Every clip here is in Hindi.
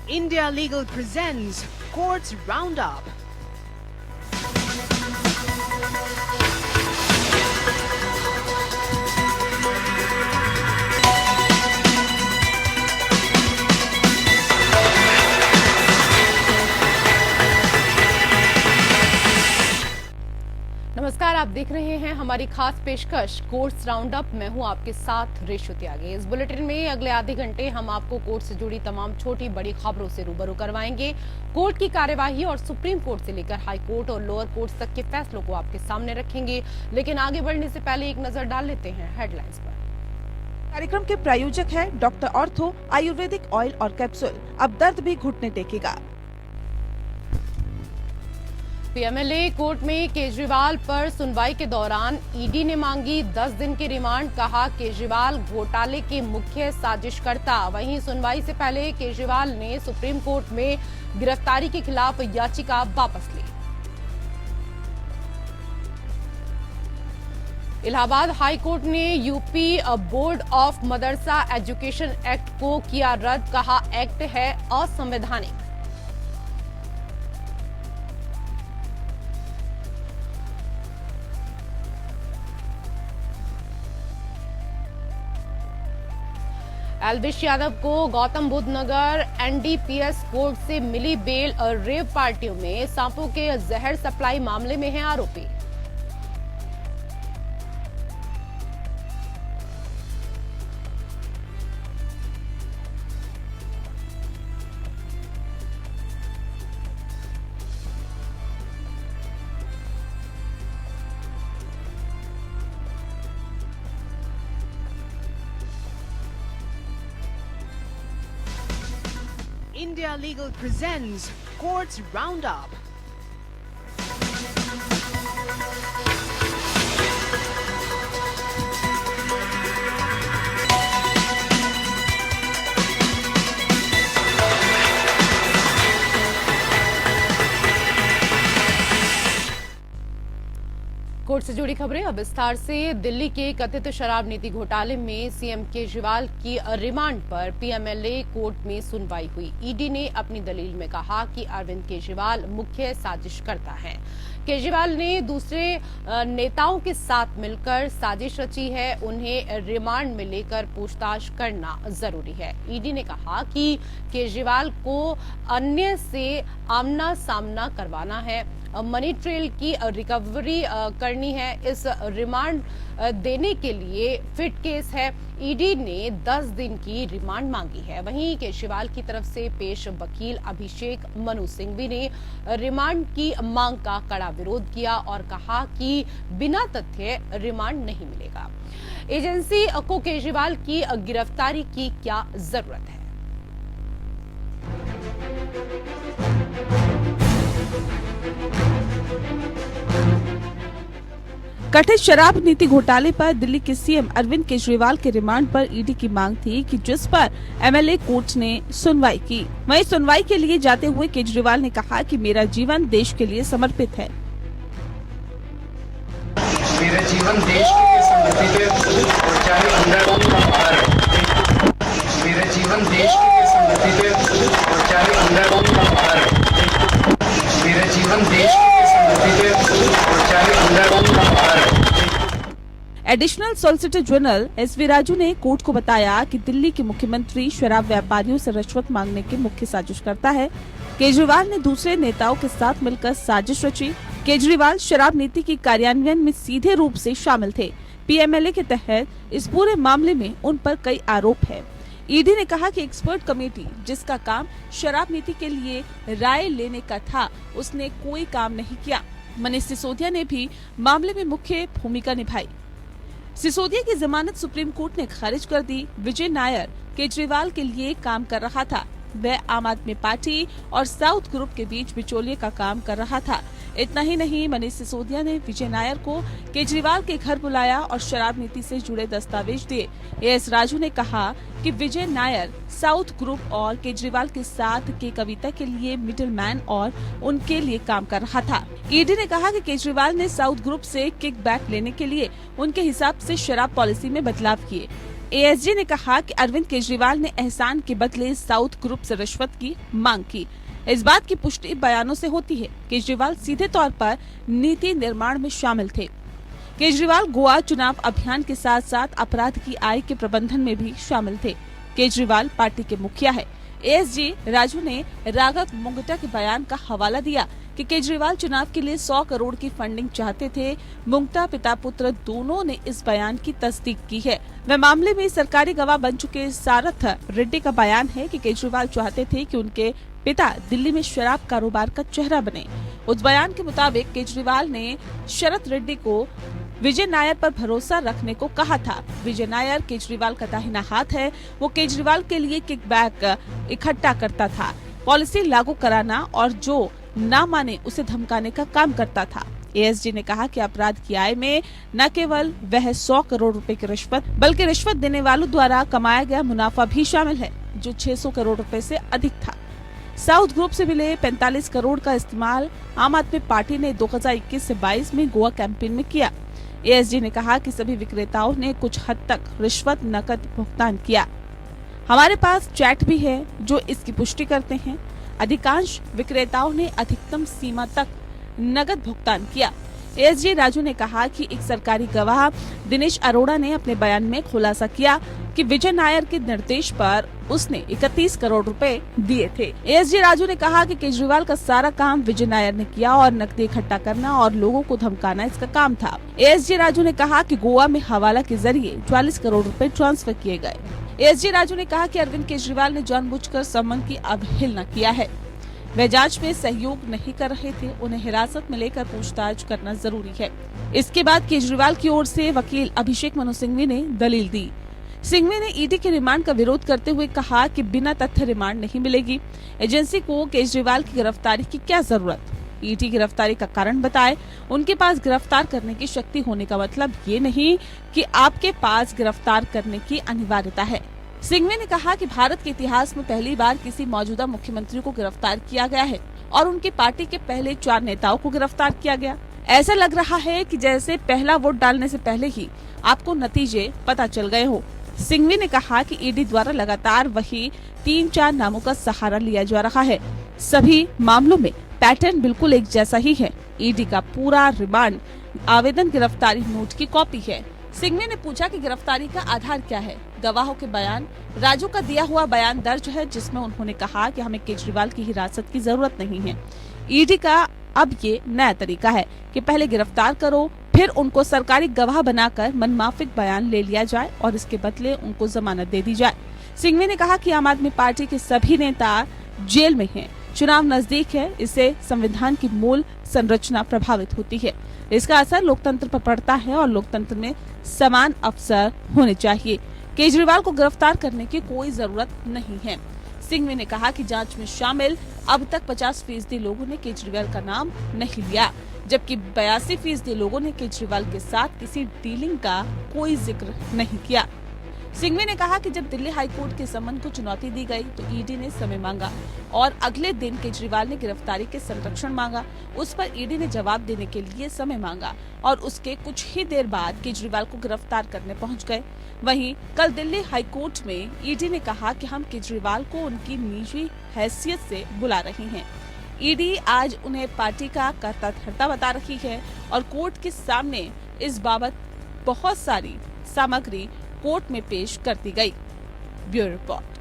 India Legal presents Courts Roundup. नमस्कार, आप देख रहे हैं हमारी खास पेशकश कोर्ट्स राउंड अप। मैं हूं आपके साथ रेशु त्यागी। इस बुलेटिन में अगले आधे घंटे हम आपको कोर्ट से जुड़ी तमाम छोटी बड़ी खबरों से रूबरू करवाएंगे। कोर्ट की कार्यवाही और सुप्रीम कोर्ट से लेकर हाई कोर्ट और लोअर कोर्ट तक के फैसलों को आपके सामने रखेंगे। लेकिन आगे बढ़ने से पहले एक नजर डाल लेते हैं हेडलाइंस पर। कार्यक्रम के प्रायोजक है डॉक्टर ऑर्थो आयुर्वेदिक ऑयल और कैप्सूल। अब दर्द भी घुटने टेकेगा। पीएमएलए कोर्ट में केजरीवाल पर सुनवाई के दौरान ईडी ने मांगी 10 दिन की रिमांड। कहा केजरीवाल घोटाले के मुख्य साजिशकर्ता। वहीं सुनवाई से पहले केजरीवाल ने सुप्रीम कोर्ट में गिरफ्तारी के खिलाफ याचिका वापस ली। इलाहाबाद हाई कोर्ट ने UP board of Madrasa education act को किया रद्द। कहा एक्ट है असंवैधानिक। एल्विश यादव को गौतम बुद्ध नगर एनडीपीएस कोर्ट से मिली बेल। और रेव पार्टियों में सांपों के जहर सप्लाई मामले में है आरोपी। India Legal presents Courts Roundup. Court से जुड़ी खबरें अब विस्तार से। दिल्ली के कथित शराब नीति घोटाले में सीएम केजरीवाल की रिमांड पर पीएमएलए कोर्ट में सुनवाई हुई। ईडी ने अपनी दलील में कहा कि अरविंद केजरीवाल मुख्य साजिशकर्ता हैं। केजरीवाल ने दूसरे नेताओं के साथ मिलकर साजिश रची है। उन्हें रिमांड में लेकर पूछताछ करना जरूरी है। ईडी ने कहा कि केजरीवाल को अन्य से आमना सामना करवाना है, मनी ट्रेल की रिकवरी करनी है। इस रिमांड देने के लिए फिट केस है। ईडी ने 10 दिन की रिमांड मांगी है। वहीं केजरीवाल की तरफ से पेश वकील अभिषेक मनु सिंघवी ने रिमांड की मांग का कड़ा विरोध किया और कहा कि बिना तथ्य रिमांड नहीं मिलेगा। एजेंसी को केजरीवाल की गिरफ्तारी की क्या जरूरत है? कथित शराब नीति घोटाले पर दिल्ली के सीएम अरविंद केजरीवाल के रिमांड पर ईडी की मांग थी कि जिस पर एमएलए कोर्ट ने सुनवाई की। वहीं सुनवाई के लिए जाते हुए केजरीवाल ने कहा कि मेरा जीवन देश के लिए समर्पित है। मेरा जीवन देश के लिए समर्पित है, और चाहे अंदर हो या बाहर। मेरा जीवन देश के लिए समर्पित है, और चाहे अंदर हो या बाहर। मेरा जीवन देश के लिए समर्पित है, और चाहे अंदर हो या बाहर। Additional solicitor general SV Raju ने कोर्ट को बताया कि दिल्ली के मुख्यमंत्री शराब व्यापारियों से रिश्वत मांगने के मुख्य साजिशकर्ता है। केजरीवाल ने दूसरे नेताओं के साथ मिलकर साजिश रची। केजरीवाल शराब नीति की कार्यान्वयन में सीधे रूप से शामिल थे। पीएमएलए के तहत इस पूरे मामले में उन पर कई आरोप है। ईडी ने कहा कि एक्सपर्ट कमेटी जिसका काम शराब नीति के लिए राय लेने का था, उसने कोई काम नहीं किया। मनीष सिसोदिया ने भी मामले में मुख्य भूमिका निभाई। सिसोदिया की जमानत सुप्रीम कोर्ट ने खारिज कर दी। विजय नायर केजरीवाल के लिए काम कर रहा था। वह आम आदमी पार्टी और साउथ ग्रुप के बीच बिचौलिए का काम कर रहा था। इतना ही नहीं, मनीष सिसोदिया ने विजय नायर को केजरीवाल के घर बुलाया और शराब नीति से जुड़े दस्तावेज दिए। एस राजू ने कहा कि विजय नायर साउथ ग्रुप और केजरीवाल के साथ के कविता के लिए मिडिल मैन और उनके लिए काम कर रहा था। ईडी ने कहा कि केजरीवाल ने साउथ ग्रुप से किकबैक लेने के लिए उनके हिसाब से शराब पॉलिसी में बदलाव किए। एएसजी ने कहा कि अरविंद केजरीवाल ने एहसान के बदले साउथ ग्रुप से रिश्वत की मांग की। इस बात की पुष्टि बयानों से होती है। केजरीवाल सीधे तौर पर नीति निर्माण में शामिल थे। केजरीवाल गोवा चुनाव अभियान के साथ साथ अपराध की आय के प्रबंधन में भी शामिल थे। केजरीवाल पार्टी के मुखिया है। एएसजी राजू ने राघव मुंगटा के बयान का हवाला दिया कि केजरीवाल चुनाव के लिए 100 करोड़ की फंडिंग चाहते थे। मुंगटा पिता पुत्र दोनों ने इस बयान की तस्दीक की है। वह मामले में सरकारी गवाह बन चुके सारथ रेड्डी का बयान है कि केजरीवाल चाहते थे कि उनके पिता दिल्ली में शराब कारोबार का चेहरा बने। उस बयान के मुताबिक केजरीवाल ने शरद रेड्डी को विजय नायर पर भरोसा रखने को कहा था। विजय नायर केजरीवाल का दाहिना हाथ है। वो केजरीवाल के लिए किकबैक इकट्ठा करता था, पॉलिसी लागू कराना और जो ना माने उसे धमकाने का काम करता था। एएसजी ने कहा कि अपराध की आय में न केवल वह 100 करोड़ रुपए की रिश्वत बल्कि रिश्वत देने वालों द्वारा कमाया गया मुनाफा भी शामिल है, जो 600 करोड़ रुपए से अधिक था। साउथ ग्रुप से मिले 45 करोड़ का इस्तेमाल आम आदमी पार्टी ने 2021 से 22 में गोवा कैंपेन में किया। एएसजी ने कहा कि सभी विक्रेताओं ने कुछ हद तक रिश्वत नकद भुगतान किया। हमारे पास चैट भी है जो इसकी पुष्टि करते हैं। अधिकांश विक्रेताओं ने अधिकतम सीमा तक नकद भुगतान किया। एएसजी राजू ने कहा कि एक सरकारी गवाह दिनेश अरोड़ा ने अपने बयान में खुलासा किया कि विजय नायर के निर्देश पर उसने 31 करोड़ रुपए दिए थे। एएसजी राजू ने कहा कि केजरीवाल का सारा काम विजय नायर ने किया और नकदी इकट्ठा करना और लोगों को धमकाना इसका काम था। एएसजी राजू ने कहा कि गोवा में हवाला के जरिए 44 करोड़ रुपए ट्रांसफर किए गए। एएसजी राजू ने कहा कि अरविंद केजरीवाल ने जानबूझकर संबंध की अवहेलना किया है। वे जांच में सहयोग नहीं कर रहे थे। उन्हें हिरासत में लेकर पूछताछ करना जरूरी है। इसके बाद केजरीवाल की ओर से वकील अभिषेक मनु सिंघवी ने दलील दी। सिंघवी ने ईडी के रिमांड का विरोध करते हुए कहा कि बिना तथ्य रिमांड नहीं मिलेगी। एजेंसी को केजरीवाल की गिरफ्तारी की क्या जरूरत? ईडी गिरफ्तारी का कारण बताए। उनके पास गिरफ्तार करने की शक्ति होने का मतलब ये नहीं कि आपके पास गिरफ्तार करने की अनिवार्यता है। सिंघवी ने कहा कि भारत के इतिहास में पहली बार किसी मौजूदा मुख्यमंत्री को गिरफ्तार किया गया है और उनकी पार्टी के पहले 4 नेताओं को गिरफ्तार किया गया। ऐसा लग रहा है कि जैसे पहला वोट डालने से पहले ही आपको नतीजे पता चल गए हो। सिंघवी ने कहा कि ईडी द्वारा लगातार वही 3-4 नामों का सहारा लिया जा रहा है। सभी मामलों में पैटर्न बिल्कुल एक जैसा ही है। ईडी का पूरा रिमांड आवेदन गिरफ्तारी नोट की कॉपी है। सिंघवी ने पूछा कि गिरफ्तारी का आधार क्या है। गवाहों के बयान। राजू का दिया हुआ बयान दर्ज है जिसमें उन्होंने कहा कि हमें केजरीवाल की हिरासत की जरूरत नहीं है। ईडी का अब ये नया तरीका है कि पहले गिरफ्तार करो, फिर उनको सरकारी गवाह बनाकर मनमाफिक बयान ले लिया जाए और इसके बदले उनको जमानत दे दी जाए। सिंघवी ने कहा कि आम आदमी पार्टी के सभी नेता जेल में हैं। चुनाव नजदीक है, इससे संविधान की मूल संरचना प्रभावित होती है। इसका असर लोकतंत्र पर पड़ता है और लोकतंत्र में समान अवसर होने चाहिए। केजरीवाल को गिरफ्तार करने की कोई जरूरत नहीं है। सिंघवी ने कहा कि जांच में शामिल अब तक 50% लोगों ने केजरीवाल का नाम नहीं लिया, जबकि 82% लोगों ने केजरीवाल के साथ किसी डीलिंग का कोई जिक्र नहीं किया। सिंघवी ने कहा कि जब दिल्ली हाईकोर्ट के संबंध को चुनौती दी गई तो ईडी ने समय मांगा और अगले दिन केजरीवाल ने गिरफ्तारी के संरक्षण मांगा। उस पर ईडी ने जवाब देने के लिए समय मांगा और उसके कुछ ही देर बाद केजरीवाल को गिरफ्तार करने पहुंच गए। वहीं कल दिल्ली हाईकोर्ट में ईडी ने कहा कि हम केजरीवाल को उनकी निजी हैसियत से बुला रहे हैं। ईडी आज उन्हें पार्टी का कर्ता धर्ता बता रही है और कोर्ट के सामने इस बाबत बहुत सारी सामग्री कोर्ट में पेश कर दी गई। Bureau report.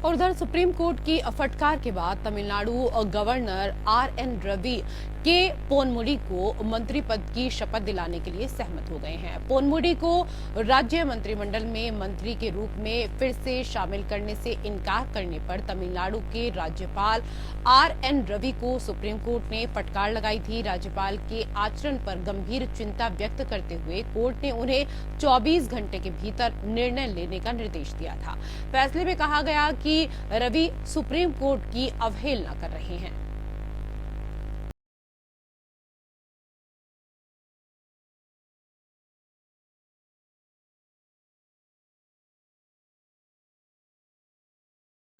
और उधर सुप्रीम कोर्ट की फटकार के बाद तमिलनाडु गवर्नर आरएन रवि के पोनमुडी को मंत्री पद की शपथ दिलाने के लिए सहमत हो गए हैं। पोनमुडी को राज्य मंत्रिमंडल में मंत्री के रूप में फिर से शामिल करने से इनकार करने पर तमिलनाडु के राज्यपाल आरएन रवि को सुप्रीम कोर्ट ने फटकार लगाई थी। राज्यपाल के आचरण पर गंभीर चिंता व्यक्त करते हुए कोर्ट ने उन्हें 24 घंटे के भीतर निर्णय लेने का निर्देश दिया था। फैसले में कहा गया कि रवि सुप्रीम कोर्ट की अवहेलना कर रहे हैं।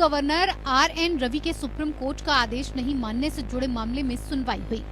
Governor RN. रवि के सुप्रीम कोर्ट का आदेश नहीं मानने से जुड़े मामले में सुनवाई हुई।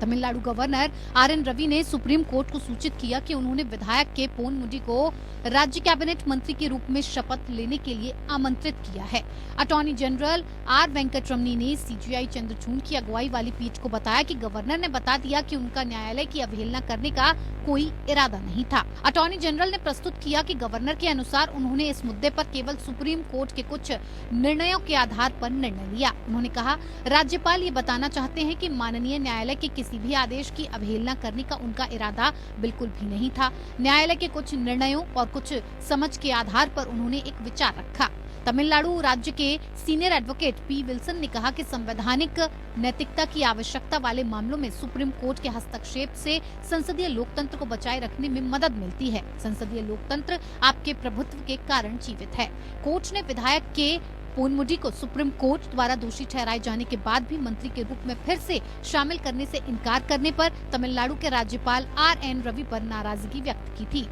Tamil Nadu governor RN. रवि ने सुप्रीम कोर्ट को सूचित किया कि उन्होंने विधायक के पोनमुडी को राज्य कैबिनेट मंत्री के रूप में शपथ लेने के लिए आमंत्रित किया है। अटॉर्नी जनरल आर वेंकटरमनी ने सीजेआई चंद्रचूड़ की अगुवाई वाली पीठ को बताया कि गवर्नर ने बता दिया कि उनका न्यायालय की अवहेलना करने का कोई इरादा नहीं था। अटॉर्नी जनरल ने प्रस्तुत किया कि गवर्नर के अनुसार उन्होंने इस मुद्दे पर केवल सुप्रीम कोर्ट के कुछ निर्णयों के आधार पर निर्णय लिया। उन्होंने कहा, राज्यपाल ये बताना चाहते हैं कि माननीय न्यायालय के किसी भी आदेश की अवहेलना करने का उनका इरादा बिल्कुल भी नहीं था। न्यायालय के कुछ निर्णयों और कुछ समझ के आधार पर उन्होंने एक विचार रखा। तमिलनाडु राज्य के सीनियर एडवोकेट पी विल्सन ने कहा कि संवैधानिक नैतिकता की आवश्यकता वाले मामलों में सुप्रीम कोर्ट के हस्तक्षेप से संसदीय लोकतंत्र को बचाए रखने में मदद मिलती है। संसदीय लोकतंत्र आपके प्रभुत्व के कारण जीवित है। कोर्ट ने विधायक के पोनमुडी को सुप्रीम कोर्ट द्वारा दोषी ठहराए जाने के बाद भी मंत्री के रूप में फिर से शामिल करने से इनकार करने पर तमिलनाडु के राज्यपाल आर.एन. रवि पर नाराजगी व्यक्त की थी।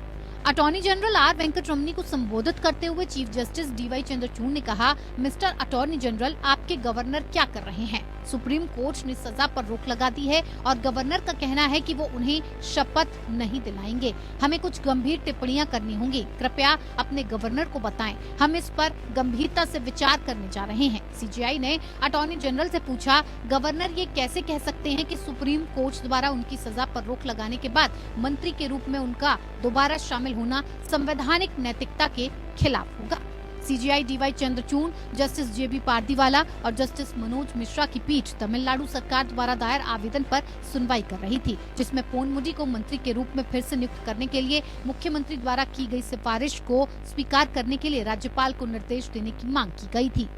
अटॉर्नी जनरल आर वेंकटरमनी को संबोधित करते हुए चीफ जस्टिस डी.वाई. चंद्रचूड़ ने कहा, मिस्टर अटॉर्नी जनरल, आपके गवर्नर क्या कर रहे हैं? सुप्रीम कोर्ट ने सजा पर रोक लगा दी है और गवर्नर का कहना है कि वो उन्हें शपथ नहीं दिलाएंगे। हमें कुछ गंभीर टिप्पणियां करनी होंगी। कृपया अपने गवर्नर को बताएं। हम इस पर गंभीरता से विचार करने जा रहे हैं। सीजेआई ने अटॉर्नी जनरल से पूछा, गवर्नर ये कैसे कह सकते हैं कि सुप्रीम कोर्ट द्वारा उनकी सजा पर रोक लगाने के बाद मंत्री के रूप में उनका दोबारा शामिल होना संवैधानिक नैतिकता के खिलाफ होगा? CJI D.Y.. Chandrachud, justice JB. Pardiwala और जस्टिस मनोज मिश्रा की पीठ तमिलनाडु सरकार द्वारा दायर आवेदन पर सुनवाई कर रही थी, जिसमें पोनमुडी को मंत्री के रूप में फिर से नियुक्त करने के लिए मुख्यमंत्री द्वारा की गई सिफारिश को स्वीकार करने के लिए राज्यपाल को निर्देश देने की मांग की गई थी।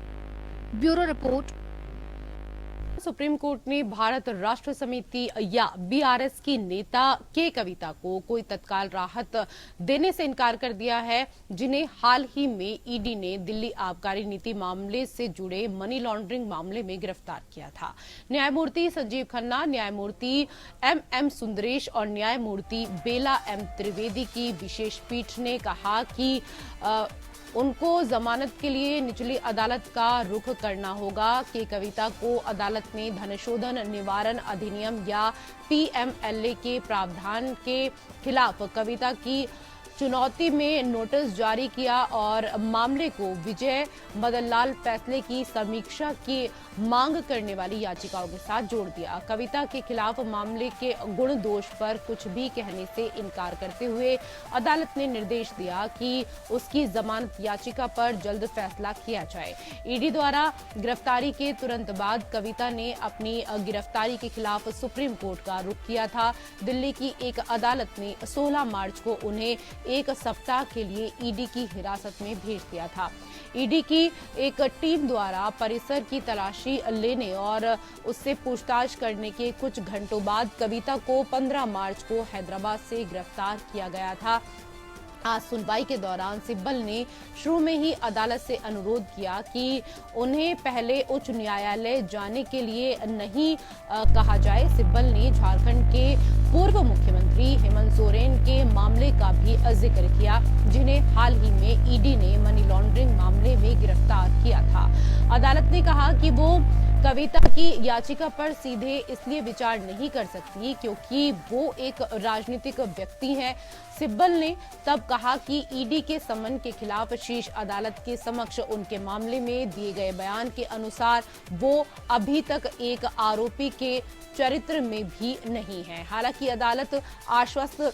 Bureau report. सुप्रीम कोर्ट ने भारत राष्ट्र समिति या बीआरएस की नेता के कविता को कोई तत्काल राहत देने से इनकार कर दिया है, जिन्हें हाल ही में ईडी ने दिल्ली आबकारी नीति मामले से जुड़े मनी लॉन्ड्रिंग मामले में गिरफ्तार किया था। न्यायमूर्ति संजीव खन्ना, न्यायमूर्ति एम सुंदरेश और न्यायमूर्ति बेला एम त्रिवेदी की विशेष पीठ ने कहा कि उनको जमानत के लिए निचली अदालत का रुख करना होगा कि कविता को अदालत ने धनशोधन निवारण अधिनियम या पीएमएलए के प्रावधान के खिलाफ कविता की चुनौती में नोटिस जारी किया और मामले को विजय मदनलाल फैसले की समीक्षा की मांग करने वाली याचिकाओं के साथ जोड़ दिया। कविता के खिलाफ मामले के गुण दोष पर कुछ भी कहने से इनकार करते हुए अदालत ने निर्देश दिया कि उसकी जमानत याचिका पर जल्द फैसला किया जाए। ईडी द्वारा गिरफ्तारी के तुरंत बाद कविता ने अपनी गिरफ्तारी के खिलाफ सुप्रीम कोर्ट का रुख किया था। दिल्ली की एक अदालत ने 16 मार्च को उन्हें एक सप्ताह के लिए ईडी की हिरासत में भेज दिया था। ईडी की एक टीम द्वारा परिसर की तलाशी लेने और उससे पूछताछ करने के कुछ घंटों बाद कविता को 15 मार्च को हैदराबाद से गिरफ्तार किया गया था। आज सुनवाई के दौरान सिब्बल ने शुरू में ही अदालत से अनुरोध किया कि उन्हें पहले उच्च न्यायालय जाने के लिए नहीं कहा जाए। सिब्बल ने झारखंड के पूर्व मुख्यमंत्री हेमंत सोरेन के मामले का भी जिक्र किया, जिन्हें हाल ही में ईडी ने मनी लॉन्ड्रिंग मामले में गिरफ्तार किया था। अदालत ने कहा कि वो कविता की याचिका पर सीधे इसलिए विचार नहीं कर सकती क्योंकि वो एक राजनीतिक व्यक्ति हैं। सिब्बल ने तब कहा कि ईडी के समन के खिलाफ शीर्ष अदालत के समक्ष उनके मामले में दिए गए बयान के अनुसार वो अभी तक एक आरोपी के चरित्र में भी नहीं है। हालांकि अदालत आश्वस्त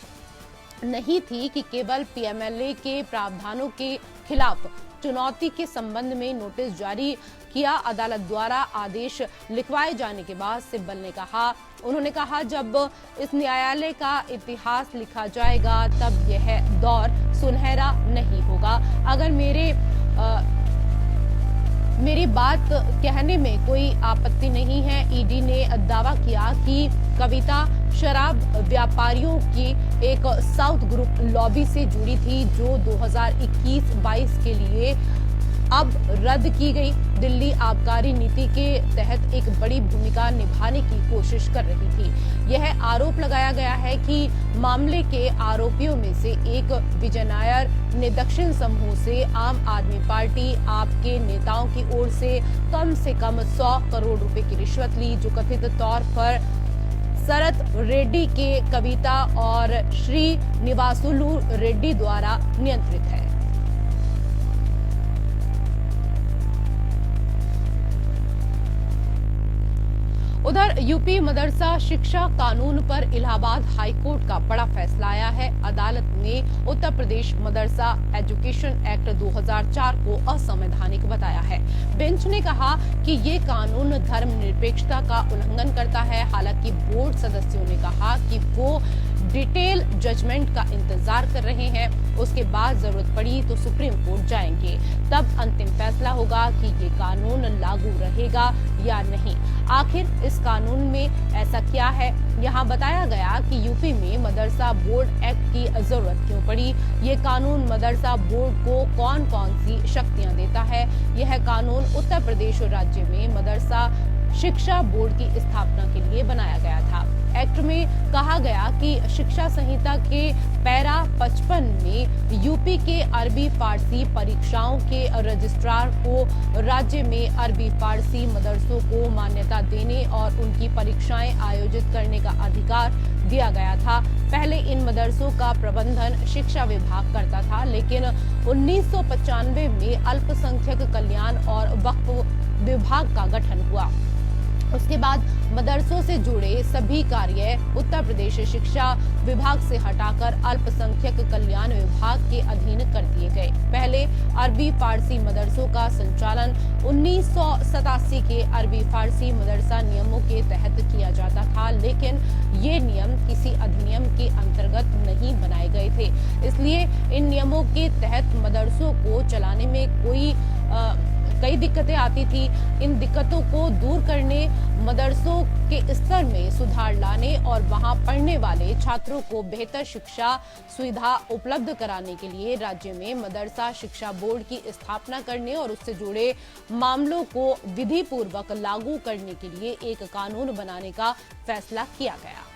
नहीं थी कि केवल पीएमएलए के प्रावधानों के खिलाफ चुनौती के संबंध में नोटिस जारी किया। अदालत द्वारा आदेश लिखवाए जाने के बाद सिब्बल ने कहा, उन्होंने कहा, जब इस न्यायालय का इतिहास लिखा जाएगा तब यह दौर सुनहरा नहीं होगा। अगर मेरी बात कहने में कोई आपत्ति नहीं है। ईडी ने दावा किया कि कविता शराब व्यापारियों की एक साउथ ग्रुप लॉबी से जुड़ी थी जो 2021-22 के लिए अब रद्द की गई। दिल्ली आबकारी नीति के तहत एक बड़ी भूमिका निभाने की कोशिश कर रही थी। यह आरोप लगाया गया है कि मामले के आरोपियों में से एक विजय नायर ने दक्षिण समूह से आम आदमी पार्टी आप के नेताओं की ओर से कम 100 करोड़ रुपए की रिश्वत ली, जो कथित तौर पर शरत रेड्डी के कविता और श्री निवासुलु रेड्डी द्वारा नियंत्रित है। उधर यूपी मदरसा शिक्षा कानून पर इलाहाबाद हाईकोर्ट का बड़ा फैसला आया है। अदालत ने उत्तर प्रदेश मदरसा एजुकेशन एक्ट 2004 को असंवैधानिक बताया है। बेंच ने कहा कि ये कानून धर्मनिरपेक्षता का उल्लंघन करता है। हालांकि बोर्ड सदस्यों ने कहा कि वो डिटेल जजमेंट का इंतजार कर रहे हैं, उसके बाद जरूरत पड़ी तो सुप्रीम कोर्ट जाएंगे, तब अंतिम फैसला होगा कि ये कानून लागू रहेगा या नहीं। आखिर इस कानून में ऐसा क्या है? यहाँ बताया गया कि यूपी में मदरसा बोर्ड एक्ट की जरूरत क्यों पड़ी। ये कानून मदरसा बोर्ड को कौन कौन सी शक्तियां देता है। यह कानून उत्तर प्रदेश राज्य में मदरसा शिक्षा बोर्ड की स्थापना के लिए बनाया गया था। एक्ट में कहा गया कि शिक्षा संहिता के पैरा 55 में यूपी के अरबी फारसी परीक्षाओं के रजिस्ट्रार को राज्य में अरबी फारसी मदरसों को मान्यता देने और उनकी परीक्षाएं आयोजित करने का अधिकार दिया गया था। पहले इन मदरसों का प्रबंधन शिक्षा विभाग करता था, लेकिन 1995 में अल्पसंख्यक कल्याण और वक्फ विभाग का गठन हुआ। उसके बाद मदरसों से जुड़े सभी कार्य उत्तर प्रदेश शिक्षा विभाग से हटाकर अल्पसंख्यक कल्याण विभाग के अधीन कर दिए गए। पहले अरबी फारसी मदरसों का संचालन 1987 के अरबी फारसी मदरसा नियमों के तहत किया जाता था, लेकिन ये नियम किसी अधिनियम के अंतर्गत नहीं बनाए गए थे। इसलिए इन नियमों के तहत मदरसों को चलाने में कई दिक्कतें आती थी। इन दिक्कतों को दूर करने, मदरसों के स्तर में सुधार लाने और वहां पढ़ने वाले छात्रों को बेहतर शिक्षा सुविधा उपलब्ध कराने के लिए राज्य में मदरसा शिक्षा बोर्ड की स्थापना करने और उससे जुड़े मामलों को विधि पूर्वक लागू करने के लिए एक कानून बनाने का फैसला किया गया।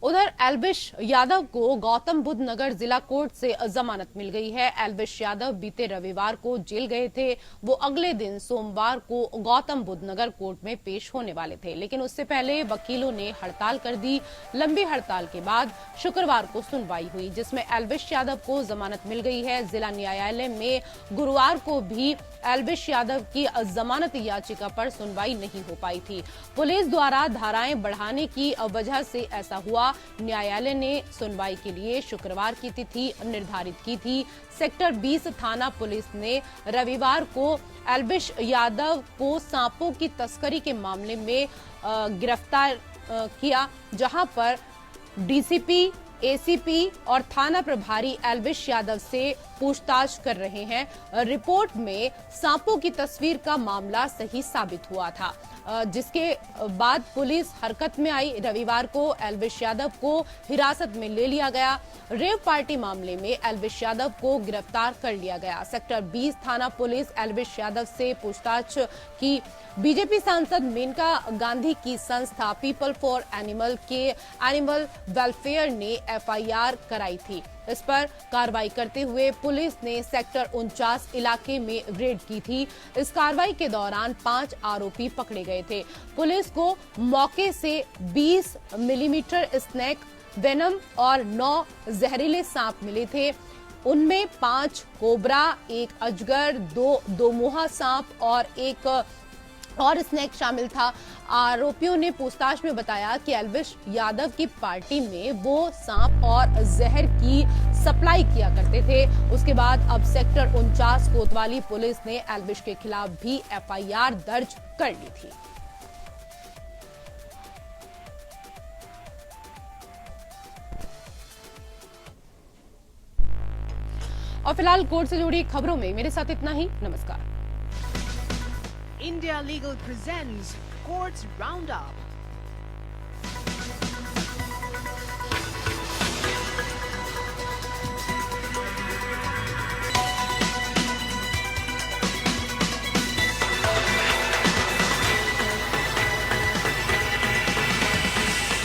उधर एल्विश यादव को गौतम बुद्ध नगर जिला कोर्ट से जमानत मिल गई है। एल्विश यादव बीते रविवार को जेल गए थे। वो अगले दिन सोमवार को गौतम बुद्ध नगर कोर्ट में पेश होने वाले थे, लेकिन उससे पहले वकीलों ने हड़ताल कर दी। लंबी हड़ताल के बाद शुक्रवार को सुनवाई हुई, जिसमें एल्विश यादव को जमानत मिल गई है। जिला न्यायालय में गुरुवार को भी एल्विश यादव की जमानत याचिका पर सुनवाई नहीं हो पाई थी। पुलिस द्वारा धाराएं बढ़ाने की वजह से ऐसा हुआ। न्यायालय ने सुनवाई के लिए शुक्रवार की तिथि निर्धारित की थी। सेक्टर 20 थाना पुलिस ने रविवार को एल्विश यादव को सांपों की तस्करी के मामले में गिरफ्तार किया, जहां पर डीसीपी, एसीपी और थाना प्रभारी एल्विश यादव से पूछताछ कर रहे हैं। रिपोर्ट में सांपों की तस्वीर का मामला सही साबित हुआ था, जिसके बाद पुलिस हरकत में आई। रविवार को एल्विश यादव को हिरासत में ले लिया गया। रेव पार्टी मामले में एल्विश यादव को गिरफ्तार कर लिया गया। सेक्टर 20 थाना पुलिस एल्विश यादव से पूछताछ की। बीजेपी सांसद मेनका गांधी की संस्था पीपल फॉर एनिमल के एनिमल वेलफेयर ने एफआईआर कराई थी। इस पर कार्रवाई करते हुए पुलिस ने सेक्टर 49 इलाके में रेड की थी। इस कार्रवाई के दौरान 5 आरोपी पकड़े गए थे। पुलिस को मौके से 20 मिलीमीटर स्नेक वेनम और 9 जहरीले सांप मिले थे। उनमें 5 कोबरा, 1 अजगर, 2 दोमुहा सांप और 1 और स्नेक शामिल था। आरोपियों ने पूछताछ में बताया कि एल्विश यादव की पार्टी में वो सांप और जहर की सप्लाई किया करते थे। उसके बाद अब सेक्टर 49 कोतवाली पुलिस ने एल्विश के खिलाफ भी एफआईआर दर्ज कर ली थी। और फिलहाल कोर्ट से जुड़ी खबरों में मेरे साथ इतना ही। नमस्कार। India Legal presents Courts Roundup.